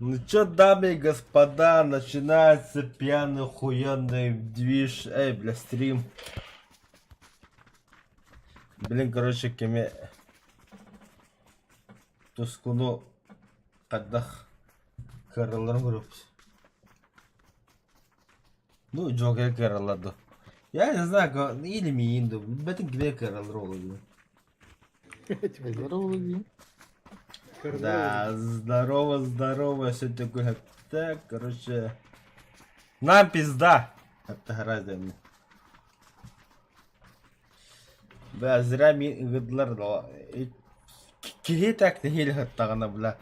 Ну чё, дамы и господа, начинается пьяный хуённый движ. Эй, бля, стрим. Блин, короче, кеме тускуну каддах караларын көрөппүз. Ну, жоге каралады. Я не знаю, или миинду. Бәтін где каралар олады. Здорово, Владимир. Да, здорово, здорово, все такое. Так, короче. Нам пизда. Это гораздо. Бля, зря гыдлар да. Кихи так не хили хаттагана, бля.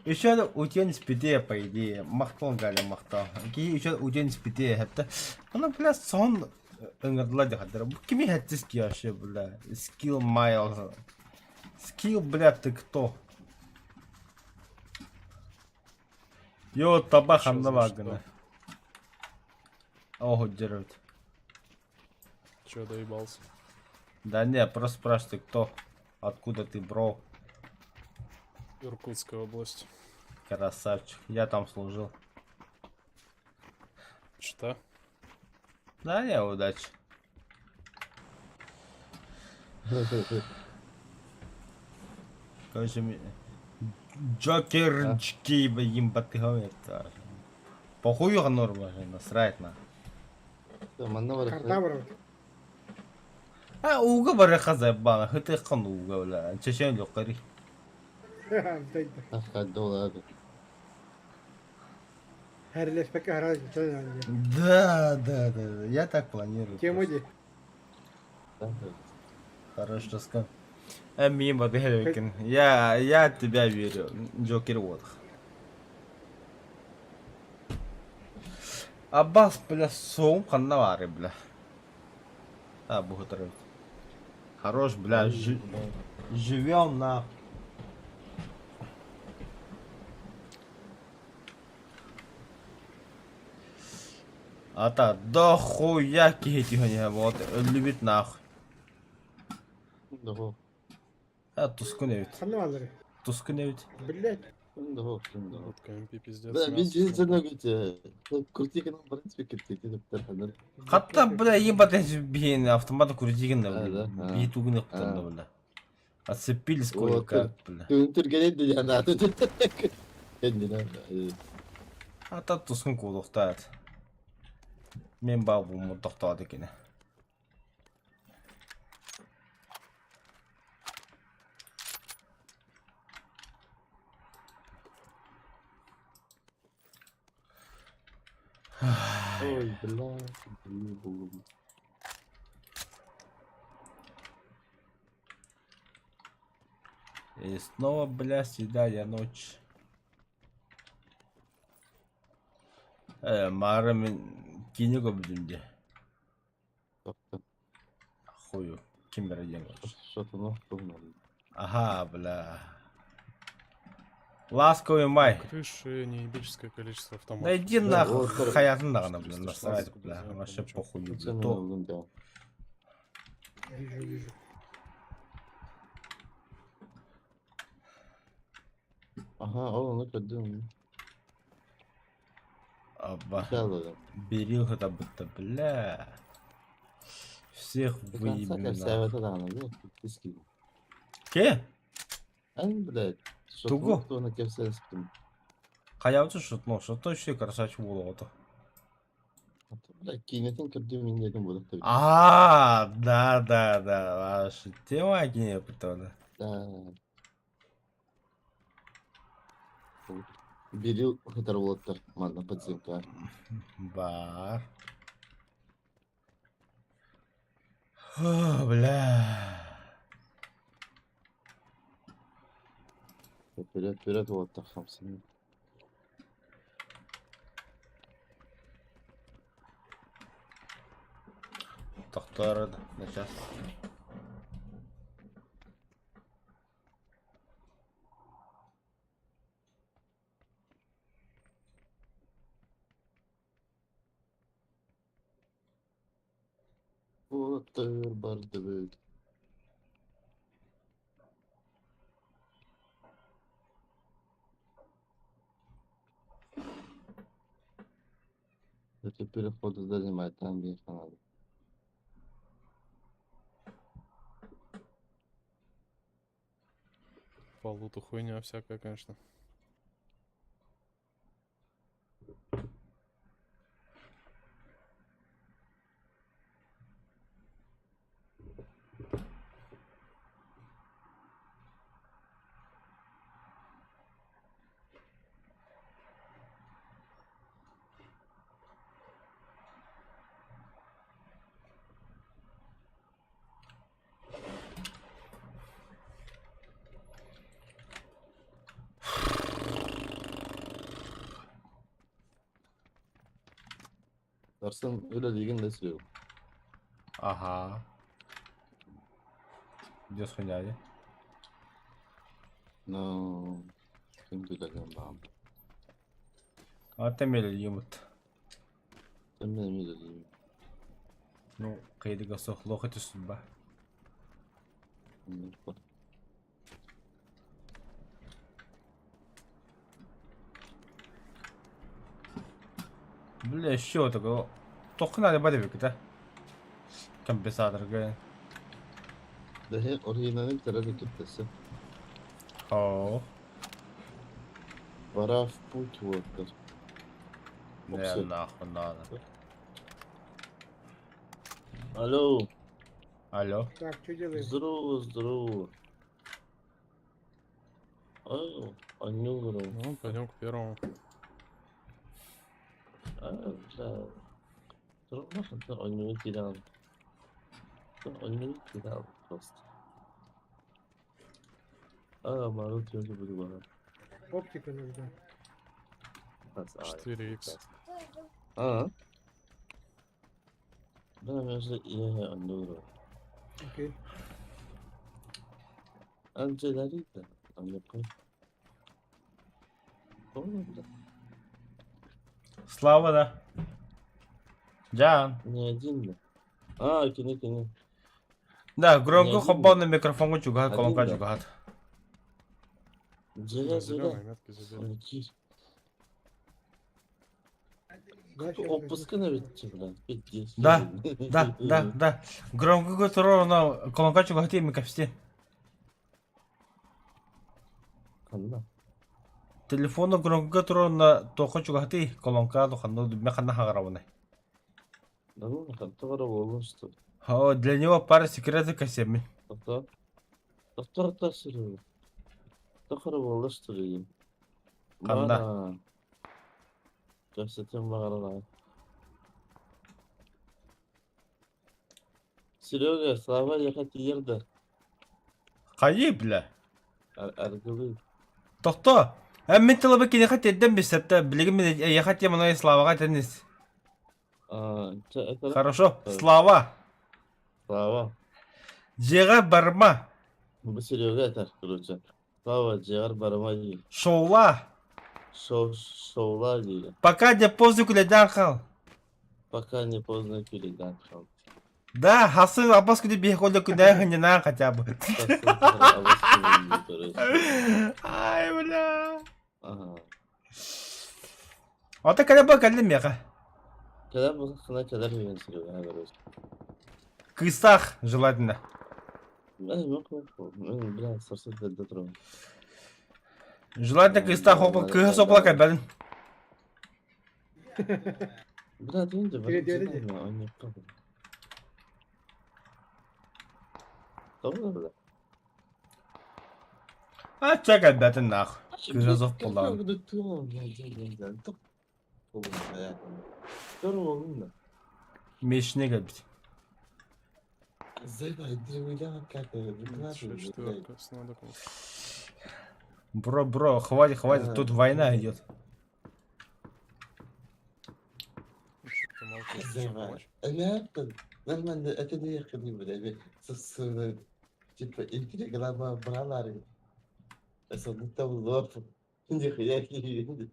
Еще утен спидея, по идее. Махтон галя махтал. Кихи еще утен спидея, хатта. Она, бля, сон ынгырдыла де хаттара. Кими хаттис кияши, бля. Скилл майл. Скилл, бля, ты кто? Йо, таба Чё ханна за вагана. что? Ого, дерут. Чё, доебался? Да не, просто спрашивай, кто? Откуда ты, бро? Иркутская область. Красавчик. Я там служил. Что? Да не, удачи. Короче, Джокерчики, блин, это. Похуй норма, насрать на. Манна бар. Картавр. А, уга бараха заебана, это хан уга, бля. Чечен лёкари. Доллар. Herleşmek herhalde yani. Да, я так планирую. Кем просто. оди? Хорошо сказал. Мимо ты, Хеликин. Я в тебя верю. Джокер вот. Аббас, бля, соум ханнавари, бля. А, бухатры. Хорош, бля, живем на... А так, да хуя кихи не вот, любит нахуй. Дого. А, тускуневит. Kanalları. Тускуневит. Блять. Дого. Вот КМП пиздец. Да, мясо видишь, смотрю. это крутик нам принципе киртики доктор. Хатта, бля, ебать, бейн автомата крутиген, Да, бля. да. Битугын А. ыктан, бля. Отцепились Вот, кое-как, бля. Түргенет де ана. Kendine. А та тускун кулуктаат. Мен бабуму токтоод экен. Ой, бля. И снова, бля, седая ночь. Мара мен кинего бүдүнде. Хую. Ким берген болчу? Что-то ну. Ага, бля. Ласковый май. Крыши неебическое количество автоматов. Да иди Да, нахуй, вот, хаятын дагана, бля, 416 насрать, куда бля. взял, Вообще ничего. похуй, бля. То. Вижу, вижу. Ага, onu gördüm. Аба. Çaldı. Берил это будто, бля. Всех Kanka выебем. servete de anladı. Pis gibi. Ке? En bile. Туго? Что на кевсе спим. Каябчы шутно, шутно еще красавчик болот. Bile kinetin kördüğüm inledim bu da. Да, ваша тема не потом. Да. Biri kadar oldular. Manna patinka. Бар. О, бля. Вперед oldular hamsini. Тохтары на час. Oldular bardı böyle. Это переходы занимает, там где надо. По луту хуйня всякая, конечно. Dersen öyle ligin de söylüyor. Ага. Где сходяли? No. Kim düzelgen bağım. Атамели юмут. Sen benim öyle ligim. Ну, кайдыга сохлох это судьба. Бля, что такое? Только надо бодовик, да? Компенсатор, говорит. De he oraya terör kitlesi. О, Varaf put worker. не Оксид. нахуй надо. Алло. Алло. Так, что делаем? Здорово, здорово. Анюра. Ну, пойдем к первому. Бля. Нахуй анюру терял. Анюру терял просто. Марут тоже буду говорить. Оптика нужна. 4х. Да, между и анюра. Окей. Анджеларита. Анюка. Помню, Слава, да. Джан. не один. Кини. Да, громко Не, хоббанный микрофон чугат, один, колонка да. чугат. Джеля, Зеленые метки забили. Да, щас Опуска на ведь, блядь, 5-10. Да. Громко которого на колонка чугат и микрофон. Канна. Телефону громко которого на тоха чугат и колонка то ханно механа хагаравны. Да ну, который волн, что ли. О, для него пара секретов кассами. Кто сырый? Который волн, что ли. Канда. Красотен мағарана. Серега, слава ехать ерді. Қайы, бля. Аргылы. Тоқто. Мен талабы кені қат едден бесетті. Білігім мен ехат я мұнай славаға тәніз. Хорошо, слава. Слава. Жеға барма. Bu Серега айтар, короче. Слава, жегар барма дейді. Шоула. Шоула дейді. Пока не поздно күледен қал. Пока не поздно күледен қал. Да, хасын апас күді бейх олды күнде хынжынан хотя бы. Ай, бля. Ата кәлі бұл кәлі меға. Когда бұл қына кәдер деген Серега, короче. Кыстақ, желательно. Мен бля, сарсыз дәлді тұрмын. Желательно кыстақ опыл кыға сопыла кәбәлін. Бля, дейін де, Переделі де. ойнап қалды. Doğru mu? Ача кәбәтін нақ. Кыға соқ болағын. Мешіне кәбіт. Четверка, надо кому. Бро, хватит, тут война идет. Ты молчишь, Normalde ötede yakınıyım böyle bir sısırlı tipi integrama buraları. Mesela tam zor. Şimdi hıyar gibi.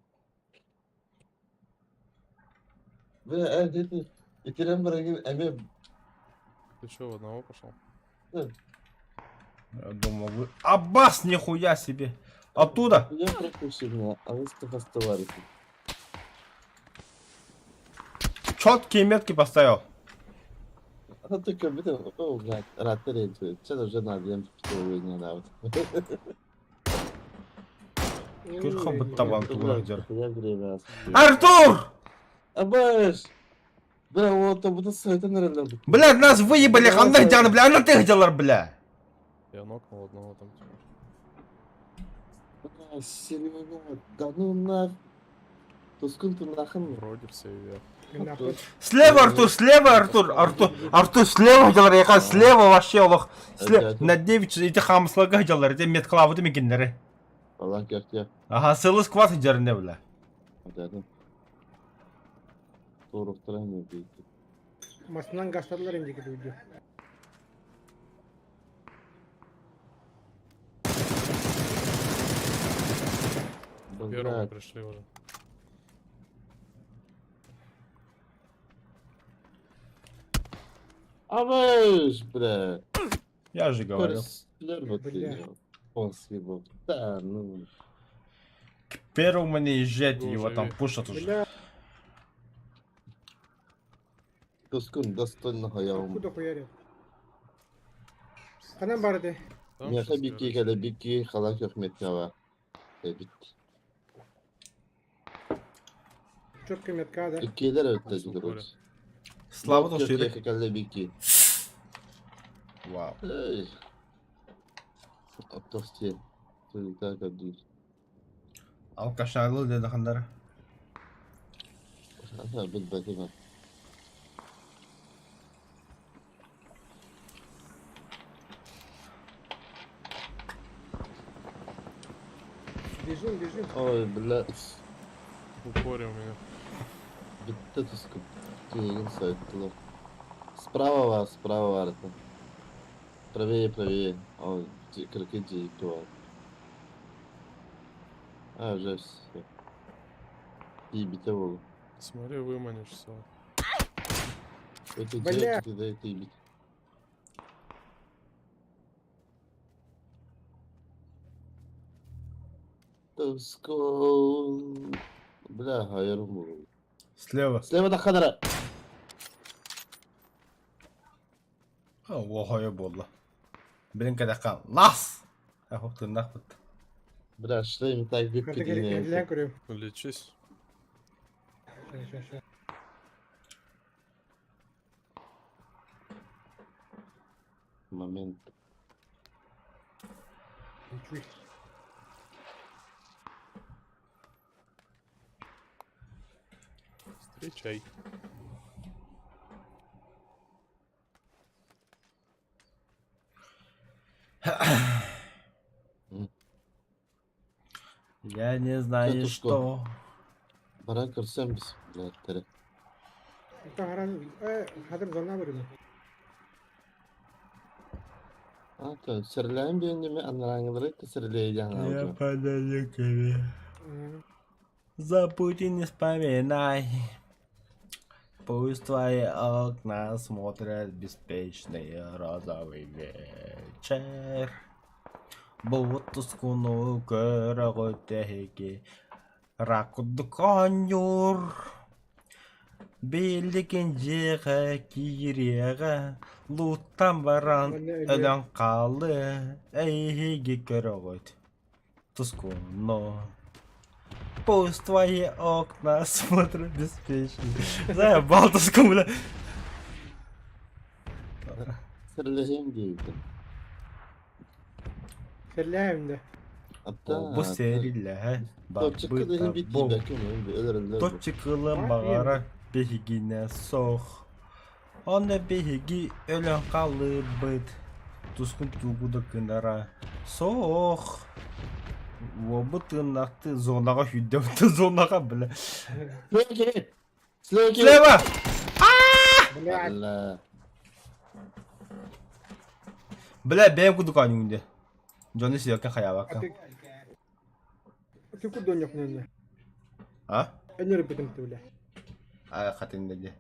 Ve ötede bitiren bırakayım emeğim. Ты что, в одного пошел? Я думал, вы... Аббас, нихуя себе! Оттуда! Я пропущу меня, а вы что поставили? четкие метки поставил. А ты как будто, о, блядь, раттеры, что уже надо, что вы не надо. Кырха быт табан тугунан жер. Я гребас. Артур! Абаш! Бля, вот там будто сайта наверное. Блядь, нас выебали, хандай джаны, бля, на ты хотелар, бля. Я нокнул одного там. Типа. Серьезно, да ну нах. Тускун ты нахуй. Вроде все вверх. Нахуй. Слева, Артур, слева, Артур, Артур, слева хотелар, яка слева вообще, лох. На 9 эти хамслага хотелар, эти метклавы мекендері. Allah gör. Ага, сылы скват жерінде, бля. Hadi. Doğru ne değil. Масынан гастарлар енді кетіп үйде. Первому пришли уже. Абаш, бля. Я же говорил. Вот ты. Он съебал. Да, ну. К первому не езжайте, его Уже там ве- пушат уже. Бля, Tuskun dostun hayalım. куда хуярят? Қанан бар еді? Там Меня щас бики короче. когда бики халак хметнава. Бит. Четко метка, да? Икилер öttü Сухарь. durur. Слава то шире. Когда бики. Вау. Ey. Отости. Ты так один. Алкашарлы деді хандар. Ага, бит бәтима. Бежим, бежим. Ой, бля. В упоре у меня. Bitti tuskun. Тегин saytılar. Справа var. Правее. О, крокодил var. А, уже все. И бите волу. Смотри, выманишься. Это Бля. делать, да это и бить. Тускун. Бля, hayırım bu. Слева. Слева до хадара. Охойы болды. Блин, когда кал. Нас! Ах, ты нахуй. Бля, что им так Қанды керек выпадение? кәділен көрем. Лечись. Ща. Момент. Чуй. Встречай. Я не знаю, Тетушка. что. Бара көрсем біз, бля, тірі. Тағаран, хадыр зана көрем. Ата, сірләйін бейінде ме, анараңылары сірлейден Я алды. подаю к тебе. Забудь и не вспоминай. Пусть твои окна смотрят беспечный розовый вечер. Будто скуну көрөгөтеги ракуду конюр. Билдиген жеге киреге луттан баран өлөн калды. Эйги көрөгөт тускуну. Пусть твои окна смотрят беспечно. Заебал тоску, бля. Сірлейін дейді. Серләйім де. Ата, Bu seriyle Топчыққа дейін бит bu бәкім, өлірілер. Точкылы бағара бехигине соқ. Оны бехиги өлен қалы бұд. Тускун тугуды кынара соқ. Обы тынақты зонаға хүддеуді зонаға біле. Слеки! Слеки! Слева! Блядь. Бля. Біле, бәйім күді қанюңде. Жоны сүйекен қая баққа. Ты куда не охнен? А? Энер битим ты, бля. А, қатыңды де.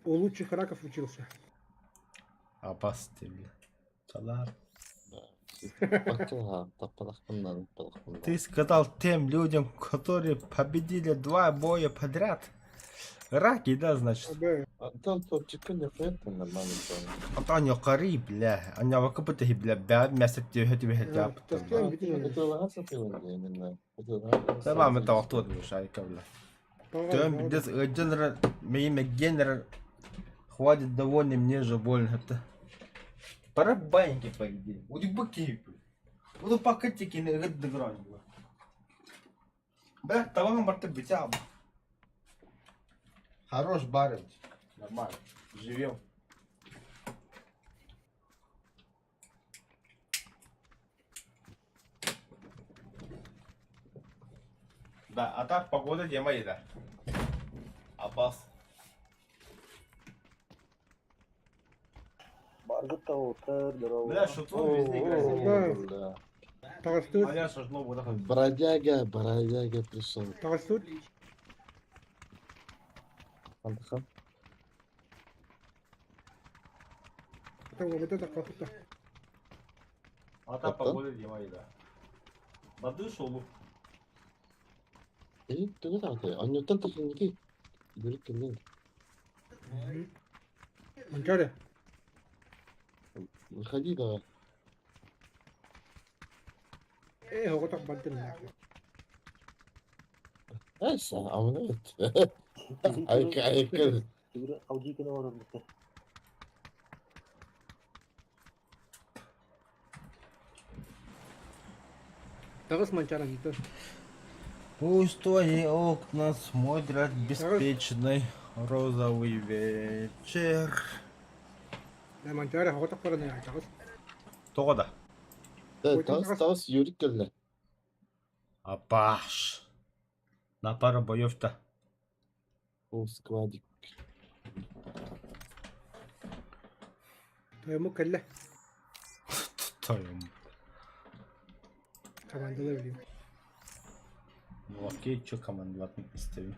У лучших раков учился. Апас тебе. Салар. Бака, тапалахман. Ты сказал тем людям, которые победили 2 боя подряд. Раки, да, значит. Абе, Там топчикын yapıyor нормально. Антонио Кари, бля. Аня вакапыта бля. Бяд мясо тебе хотя таскаем битин. Бутылға сатылын именно. Бутылға. Tamam, это вот тут шайка, бля. Тем без генерал, моими генерал. Хватит довольно, мне же больно это. Пора баньки пойди. Уди баки. Буду пакетики на год догрань. Бля, того марта битя. Хорош барин. Нормально. Живем. Да, а так погода где моя, да? Аббас. Бля, что тут везде играть? Да. Тағыстыр, А я сожну буду. Бродяга пришел. тағыстыр. Андыхан. Тамға бітті таққақытта. А так погода где моя, да? Воды шолу. Түгі тағыты. Аннеттен тақын неге? Үйрік келген. Манчаре. Выходи давай. Хоғы тақ баттын. Айса, амына өт. Айкыл. Тағыс манчара бітті. Пусть твои окна смотрят беспечный розовый вечер. Манчаре хоғы тақ бараны тағыс. Тоғада. Тағыс үйрік келді. Апаш. На пару боев-то. Ол складик. Тойму кәлі. Твоем. Командалы білейм. Ну окей, чё командовать не представим.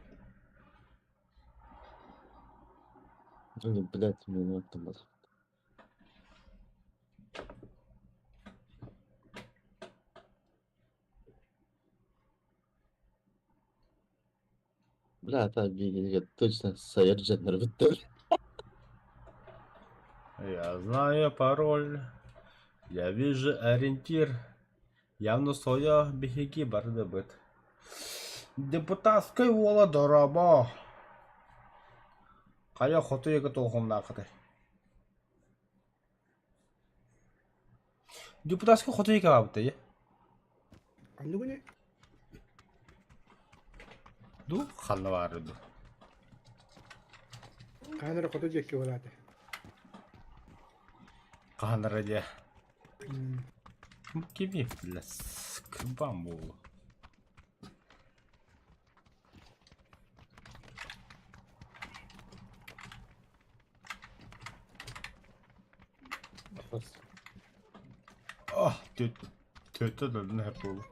Блядь, мне оттам бар. Бля, та бігінга точно саярдженер бітті. Я знаю пароль. Я вижу ориентир. Явно своя беги барды быт. Депутатской вола дораба. Кая хоту ега толхом нақыды. Депутатской хоту ега бабыты, е? Анды күне? Ду, ханна бары ду. Қаныры құты жекке олады. Қаныры де. Кеме, бля, скрбам болу. Ah, töte de hep oldu.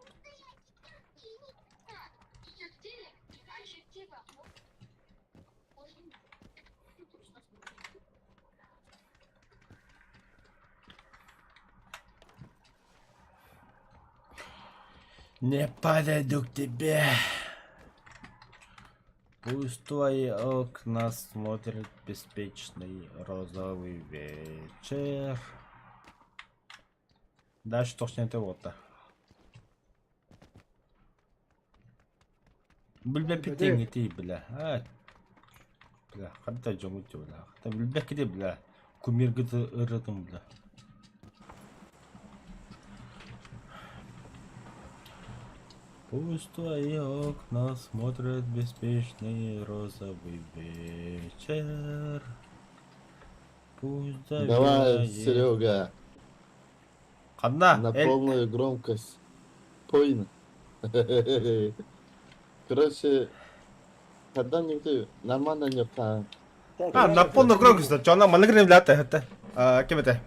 Не подойду к тебе. Пусть твои окна смотрят беспечный розовый вечер. Дальше точно это вот-то. Бля, питинги ты, бля. Бля, когда джаму ты, бля. Там бля, где, бля. Кумир где-то рядом, бля. Пусть твои окна смотрят беспечный розовый вечер. Пусть Давай, Серега. Одна. На полную громкость. Пойна. Короче, когда-нибудь нормально не там. На полную громкость, что она манагрим ляты, это. Кем это?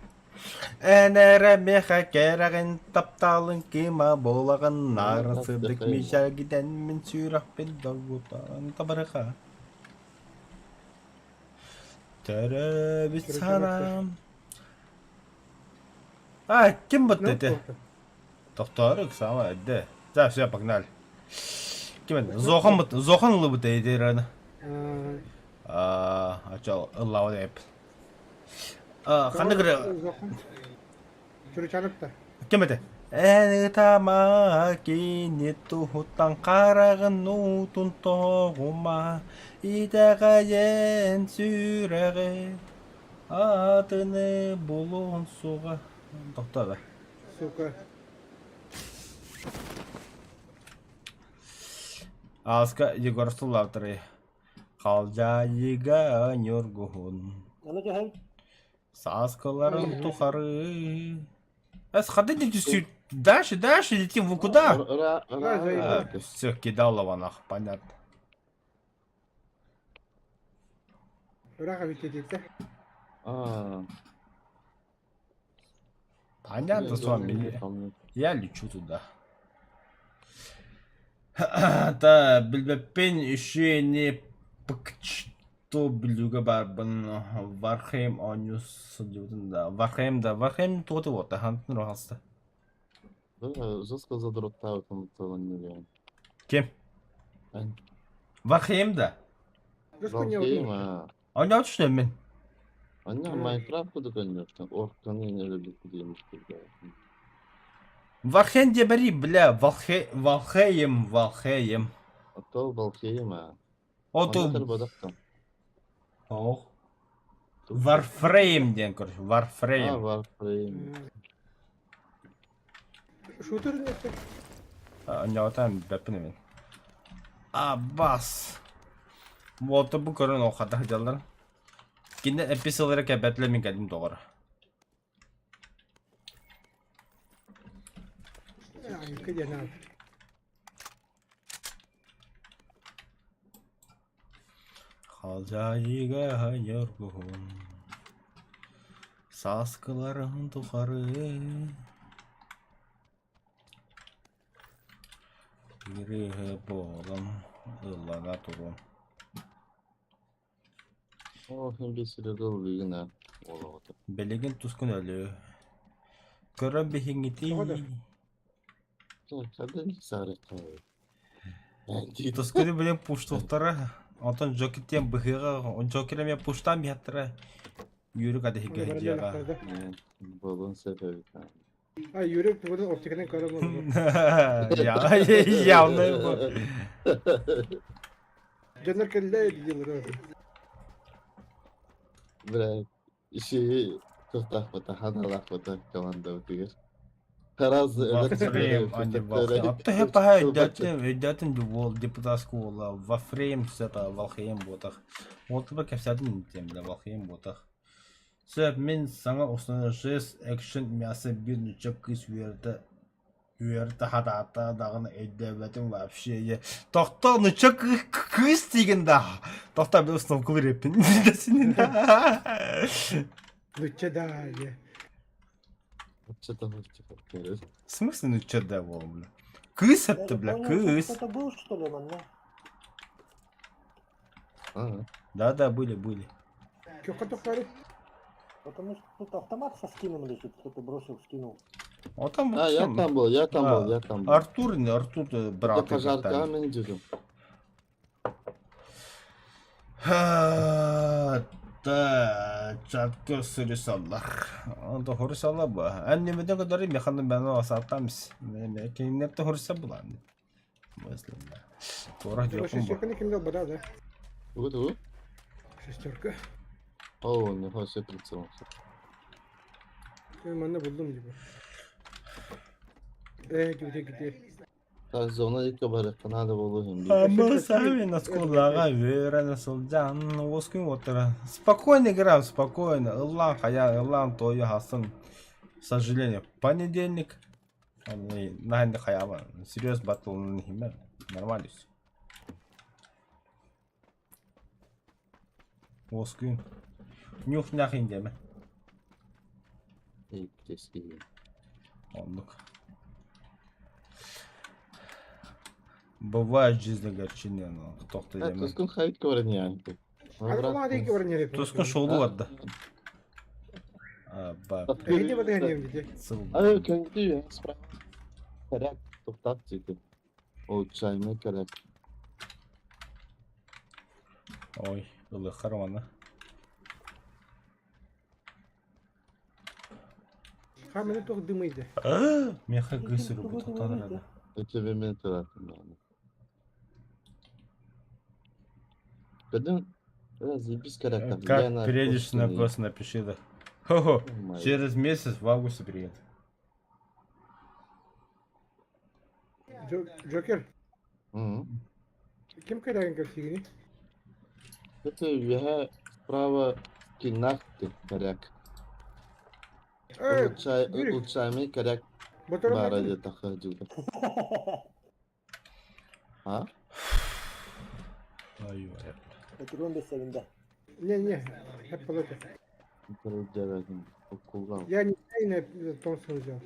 Энере меха керагин тапталын кима болагын нарысыдык мишагиден мен сүйрак бен дагутан табарыха. Төрөбүт санам. А, кем вот Ну, это? вот. Тохторык самое, да. Да, все, погнали. Кем это? Зохан улыбыт эйдераны. Ачал, ыллау деп. Қандай кірі? Жүрі жаныпта. Кем это? Әні тама кенет тұхыттан қарағын ұтын тоғыма. Идағайын сүрәғі атыны болуын суға. Тоқтады. Сука. Аска Егорсту лавтыры. Қалжа ега нөргуын. Саскаларын тухары. Қандай не түсір? Дальше, летим, вы куда? Все, кидал нах, понятно. Ыраға бетте дейді. Понятно с вами. Я лечу туда. Да, білбеппен еще не пікчто білуге барбын. Вархейм онюс дютын да. Вархейм тоғыты вот, хантын роғасты. Жестко задроттау там не знаю. Кем? Вархейм да. Ойнау түшті мен. Анна Майнкрафт да, конечно. Орканы не любит где-нибудь. Вархейм де бери, бля, Валхейм. А то Валхейм, а. Ото... Badaktan. Ох. Варфрейм ден, короче, Варфрейм. Warframe. Шутер нетті. Ойнау там бәпіні мен. Бас. Вот bu körün o kadar hıcalar. Yine episodelara kebetlemin geldim doğru. Кыдя надо. Халжайыга yorgun. Saskıların tuharı. Biri boğulan. Illana turun. Hem bir sürü yine olamadı. Beligin tuskun ölü. Körün bir hingiti. Kadın işaret var. Tuskunu benim puştuqtara. Ondan joketiyem bıhığa. On jokerem ya puştan bir hattara. Yürü kadar hikayeca. Balon sebebi. Ay yürüp burada optikinin karım oldu. Ya onu bu. Canlar kelle diyorlar. Bırak. Şeyi tutak bata, hanalar bata komanda bitirir. Karaz Вафрейм, а не Валхейм. А то я погаю, идётин дувол, депутатскую ола, Вафрейм, с это, Валхейм ботах. Вот бы кепсядин тем, да, Валхейм ботах. Сөп, мен саңа осыны жес, экшен, мясо, bir нучак кыз үйерді хатата дағыны әйдәбәтім вообще. Тоқта нучак кыз деген да. Тоқта бір ұстав кыл репін. Лучше да, я. Что-то в смысле ну чё да, бля? Кыз это, бля, кыз. Это был, что ли, man? Да, были. Кёка тохары. Потому что тут автомат со скином лежит, кто-то бросил, скинул. Вот там. Я там был. Артур брат. Я пожарками иду. Да, чатко сürüsallar. Onda horusallar bu. Annemeden kadar mekanın bana asattamız. Kimnepte horusal bulan. Mesela. Doğru yok mu? Шестерка кимде бада, да? Кто? Шестерка. О, не хочет прицелом. Ben bana buldum gibi. Gidiyor. Так, зона ilk kabarı kanada buluyorum. Ama сами на скулага вера насылжан оскун отыр. Спокойно играем, спокойно. Иллан хая, иллан тойы хасын. К сожалению, понедельник. Наханды хаяма. Серьез батл нахиме. Нормально все. Оскун. Нюх нахин деме. İlk keski. Ондук. Бывает в жизни горчине, но кто-то Так, деме. Тускун хайт көрінген. Алма дейки орын ере. Тускун шоулу варда. Ба. Кегиде бада генем диде. Ай, көңді я, справа. Керек, тоқтат дейді. Ол чайма керек. Ой, ылы қарманы. Ха мене тох дымыйды. Меха гысыры bu tutanırdı. Ötebe мен тұратын баны. Kadın biraz ибис керек. Как приедешь на гос, напиши да. Хо-хо, Нормально. через месяц в августе приеду. Джокер, Hı. кем кайдаган кепсигини? Это я справа кинахты керек. Yürü. Ол чайма керек Motorum бара var. де тақы жүгді. Ha? Ай, ай. Oturuyorum da sevinde. Не, hep полоте. Кіріп жарадым. Оқуға. Я не знаю, на Томпсон взял.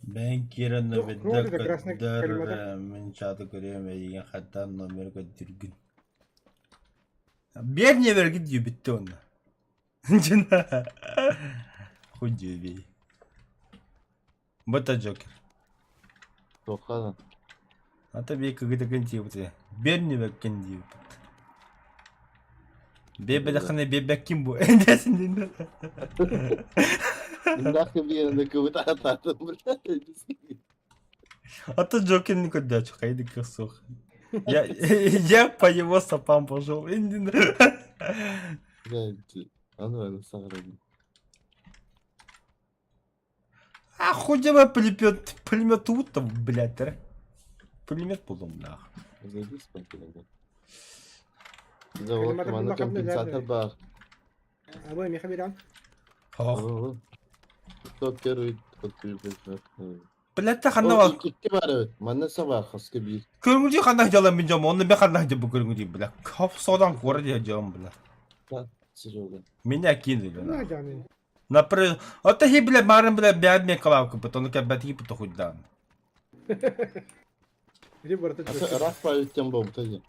Ben Kiran'la Yok, ve ne oldu da Krasnak kelimede? ben çadı görüyorum ve yine hatta numara götürgün. Bir ne ver gidiyor bitti onunla. Cina. Хуй бей. Вот Джокер. Тоқадан. А тебе когда контип-то? Берни век контип. Бебелахне бебек ким bu? Endesin dinle. Нахуй bir yerinde kıvıt atardım burada. А то Джокер никуда, чухай косох. Я по его стопам пошел. Geldi. Onu öyle sağladım. А хотя пулемет тут там, блядь, пулемет buldum lah. Özellikle spakilerde. Bize o Kalimatı kumanda bulmak hamle kompensator nerede? var. Abi mi habiran? Oh. Oo. Çok kere oturup Блядь, та хана var. İki var evet. Manasa var haskı bir. Körüngücü kandak jalan bineceğim. Onu ben kandak bu körüngücü bile. Kaf sodan kore diyeceğim bile. Sırada. Меня кинули. Ne canın? Например, вот такие, бля, марин, бля, бядные калавка, потом как бядки потухуть дан. Где борта Ata raf var yükken bu tabii.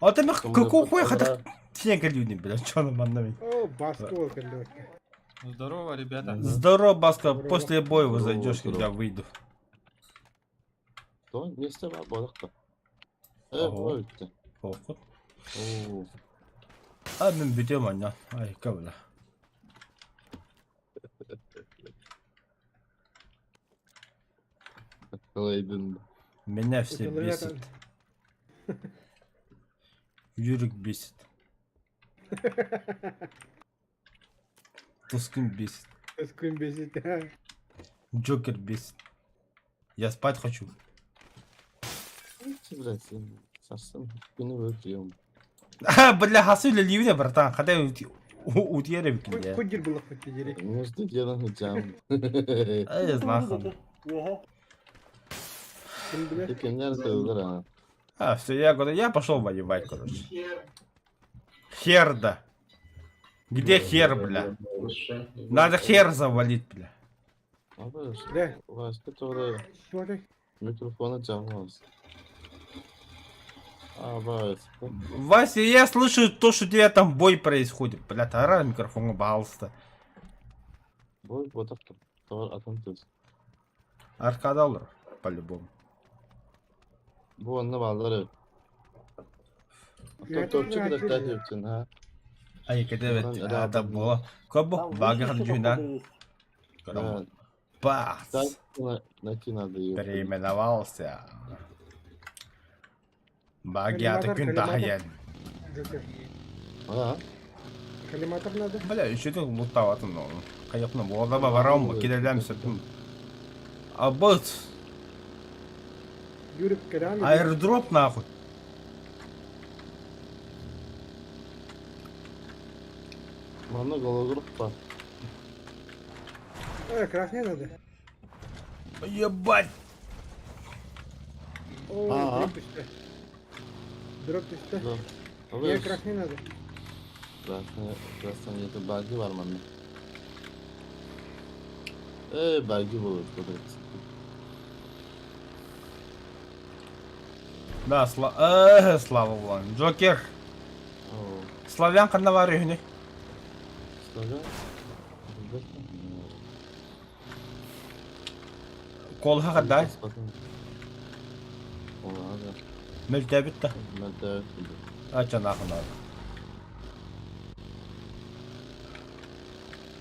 А ты какого хуя хотя тенка люди, бля, чё нам однами? О, баскол кандидатка. Здорово, ребята. Здорово, Баска, Здорово. после боя вы Здорово, зайдешь, здорово. я выйду. То месте var balık da. Ого. Bu yükken. Похуй. Oo. А, мен битем, аня. Ай, кабла. Kalaydın. Меня все Это, бесит. Юрик бесит. Тускин бесит. Сквим бесит. Джокер бесит. Я спать хочу. Hiç bıraksın. Sarsın. Günü öpüyorum. А, бля, хасуля ливня, братан. Хотя утьеры викинги. Кудир было хоть дерек. Между делом hocam. Ай, знахом. Ve Kim bilir? Tekenler dövülür ha. А, все, я пошел воевать, короче. Херда. Где хер, бля? Надо хер завалить, бля. Abi Ne? başka türlü Смотри. mikrofonu çalmaz. Abi. Вася, я слышу то, что у тебя там бой происходит. Бля, тара микрофон, пожалуйста. Bu bodak da. Doğru atın tuz. Аркада olur, по-любому. Bu onunla bağları. Ya, Topçu ya, kadar ya. tercih için ha. Ай, когда ведь Ulan, это adam- было. Кабу, tam багер vuruşu джуна. topu Ha. Бас. Sen nakinadı yok. Переименовался. Багиата Калиматор, Кюнтахаян. Джокер. Ha. Калиматор надо. Бля, еще ты мутовато, но. Конечно, волдама вором, кидалямся. А бот, Юрик Керами. аирдроп нахуй. Bana gologrup var. Красный надо. Ебать. О, Ага. дроп düştü. Drop düştü. Dur. Niye Abi. красный надо? Zaten yeter belge var bende. Belge bulur. Да, слава Богу. Джокер. Oo. Славянка на варюхне. Sonra. Kol hakada. Ola Mülte bitti. ben de Açan akın abi.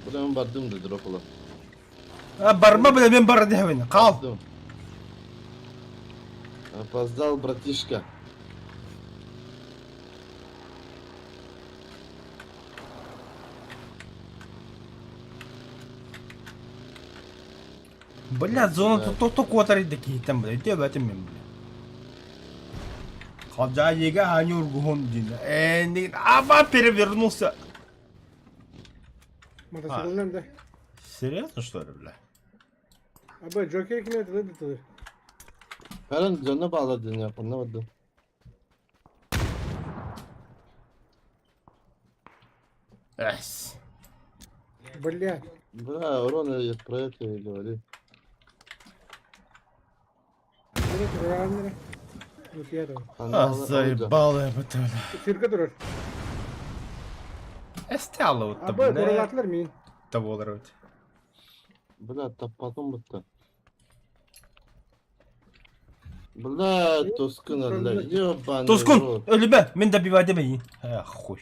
Buradan bardım da drop ola. Barma bile ben barra dehvin. Kal. Опоздал, братишка. Блядь, зона то квадрат дики там, блядь, те батым мен. Хажаега ханюр гухон дин. Не, аба перевернулся. Motosiklet nerede? Серьезно, что ли, бля? Abi Joker kime tutulur? Her an canına bağladın ya, anlamadım. Эс. Блядь. Бля, урона я про это и говорю. Nereye durar nereye? Dur ya da. А, заебал я бы это. Sirke durur. Эстяло вот Abi бля. buralatılır mı? Того драть. Бля, топотом будто. Бля, Тоскын, бля, ёбаный Тоскун, рот. ölü ben. Ben de bir vade beyin. Ha, хуй.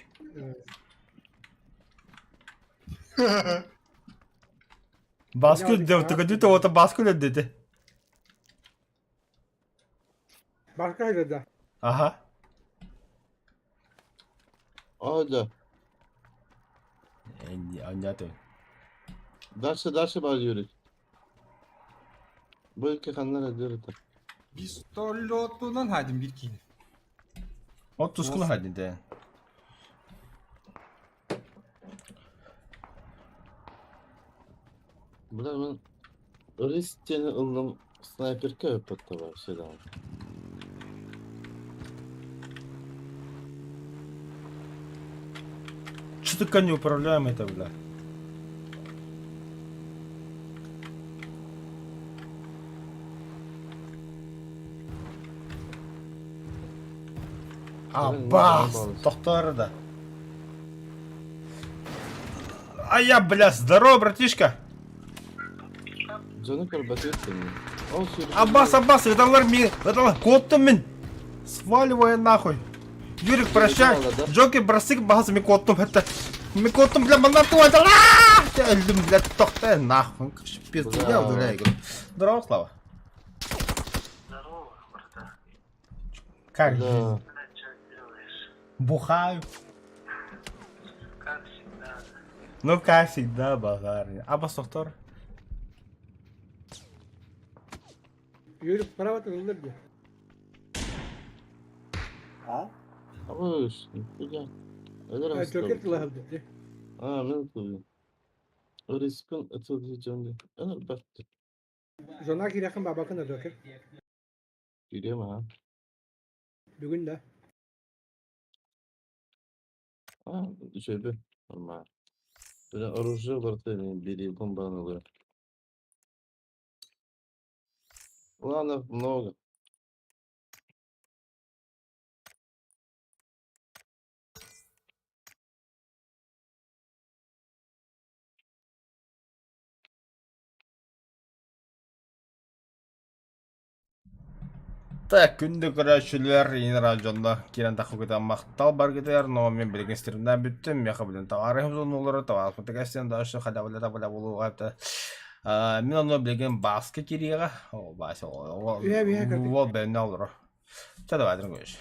Baskül de tıkadı da o da baskül dedi. Başka hayırda. Aha. Ага. Anladım. Дальше бар yürü. Bu iki kanlar ediyor da. Pistolotundan haydim bir kill. O tuskun hadi de. Bля, ben öyle isteyeni ıldım снайперка yapıttı var şeyden. Что-то неуправляемый это, бля. Аббас! Тохтары да. А я, бля, здорово, братишка! Canı kır batıyor seni. Al sürü. Аббас, это коттым мен. Сваливай нахуй. Юрик, прощай. Джокер, бросик, бахас, ми коттым, это. Ми коттым, бля, манату, это. Öldüm, bля, тохта, нахуй. Пизду, я удаляю игру. Здорово, Слава. Как Да. жизнь? Бухаю. Ну, как всегда, базар. Аббас, доктор. Yürüp para batırılır diyor. А? Ama işte. Güzel. Öyle Ha, rastladım. Joker kılı dedi. Aa, ne koyuyor? Öyle sıkın atıldı canlı. Öyle baktı. Zonaki yakın babakın da Joker. Giriyor mu ha? Bugün de. Aa, şöyle. Normal. Böyle оружие var tabii. Biri bomba oluyor. Ладно, много. Так, күнді көрәшілер ені районда керен тақы көтен мақтал бар кетер, но мен білген істерімден бүттім, меқы білін тағарым зон олары, тағарым тәкәстен дашы қадабылы болу ғайыпты. Мен оны білген басқа кереға, ол бәні алыры. Чады бәдірін көш.